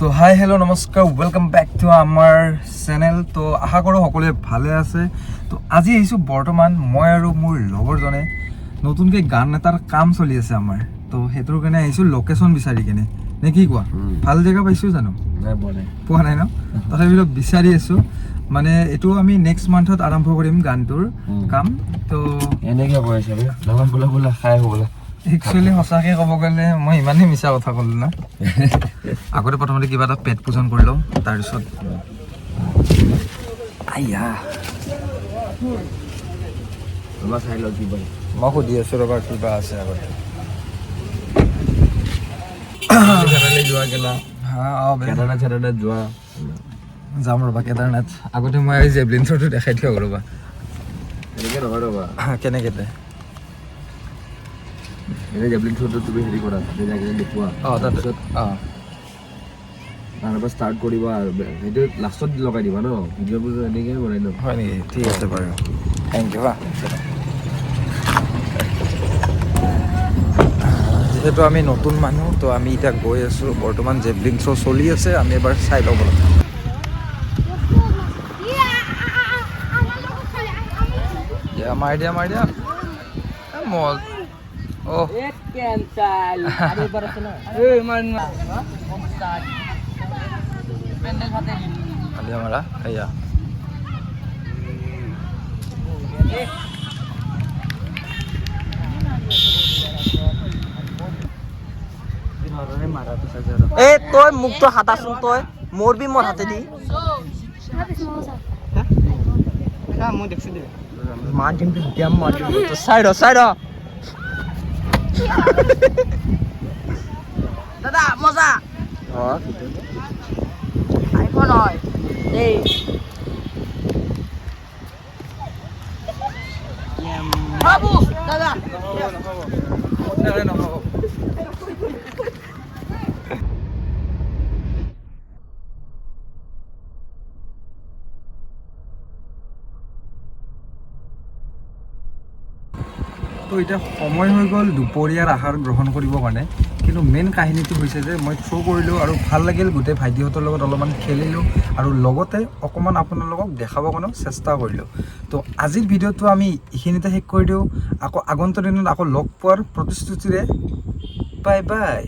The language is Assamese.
তো হাই হেল্ল' নমস্কাৰ ৱেলকাম বেক টু আমাৰ চেনেল। তো আশা কৰোঁ সকলোৱে ভালে আছে। তো আজি আহিছোঁ বৰ্তমান মই আৰু মোৰ লগৰজনে নতুনকৈ গান এটাৰ কাম চলি আছে আমাৰ। তো সেইটোৰ কাৰণে আহিছোঁ লোকেশ্যন বিচাৰি কেনে, নে কি কোৱা? ভাল জেগা পাইছোঁ জানো? পোৱা নাই ন? তথাপিও বিচাৰি আছোঁ। মানে এইটো আমি নেক্সট মান্থত আৰম্ভ কৰিম গানটোৰ কাম। তো এনেকৈ কৈ আছে বোলা বোলা খাই বোলা একচুৱেলি সঁচাকৈ ক'ব গ'লে মই ইমানেই মিছা কথা ক'লোঁ না। আগতে প্ৰথমতে কিবা এটা পেট পূজন কৰি লওঁ, তাৰপিছত চাই লওঁ কি পাই। মই সুধি আছোঁ ৰ'বা কিবা আছে আগতে। যোৱা গেলা কেদাৰনাথ যোৱা যাম ৰ'বা কেদাৰনাথ। আগতে মই জেভলিন থ্ৰ'টো দেখাই দিয়ক ৰ'বা। এনেকৈ নহয় ৰ'বা, কেনেকৈ এনে জেভলিন থ্ৰ'টো তুমি হেৰি কৰা তাতে যাই কিনে দেখুওৱা। তাৰপিছত তাৰপৰা ষ্টাৰ্ট কৰিবা আৰু সেইটো লাষ্টত লগাই দিবা ন, ভিডিঅ'বোৰ এনেকৈ বনাই ন। হয় নেকি? ঠিক আছে বাৰু, থেংক ইউ হা। যিহেতু আমি নতুন মানুহ, তো আমি এতিয়া গৈ আছোঁ। বৰ্তমান জেভলিন থ্ৰ' চলি আছে, আমি এবাৰ চাই ল'ব লাগে। মাৰি দিয়া মল। অ' মাৰা এয়া এই তই মুখটো হাতাচোন, তই মৰবি মোৰ হাতেদি মই দেখছো দে মাৰ দিম মাৰ দিম চাই ৰ দাদা মজা আইফোন হয় এই বাবু দাদা নহ'ব। তো এতিয়া সময় হৈ গ'ল দুপৰীয়াৰ আহাৰ গ্ৰহণ কৰিবৰ কাৰণে। কিন্তু মেইন কাহিনীটো হৈছে যে মই থ্ৰ' কৰিলোঁ আৰু ভাল লাগিল, গোটেই ভাইটিহঁতৰ লগত অলপমান খেলিলোঁ আৰু লগতে অকণমান আপোনালোকক দেখাবৰ কাৰণেও চেষ্টা কৰিলোঁ। তো আজিৰ ভিডিঅ'টো আমি এইখিনিতে শেষ কৰি দিওঁ। আকৌ আগন্তুক দিনত আকৌ লগ পোৱাৰ প্ৰতিশ্ৰুতিৰে বাই বাই।